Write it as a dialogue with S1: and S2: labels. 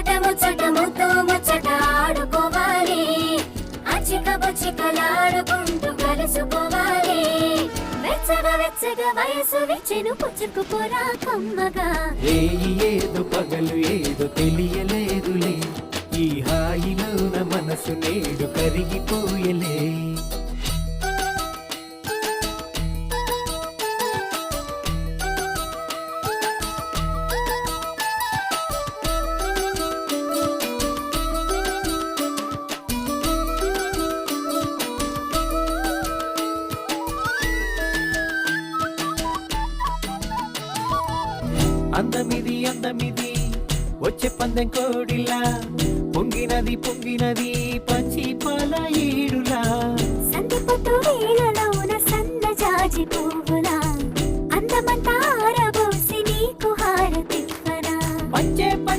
S1: ముచ్చట ముచ్చట ముద్దు ముచ్చట ఆడుకోవాలి, అచ్చిక బుచ్చికలాడుకుంటూ కలుసుకోవాలి. వెచ్చగా వెచ్చగా వయసు విచ్చెను పుచ్చుకుపోరా కమ్మగా.
S2: ఏదో పగలు ఏదో తెలియలేదులే, ఈ హాయిలోన మనసు నేడు కరిగిపోయలే. అందమిది అందమిది వచ్చే పందెం కోడిలా, పొంగినది పొంగినది పచ్చి పాల ఈడులా.
S1: సంధి పొట్టు వేళలోన సన్న జాజి పువ్వులా అందమంతా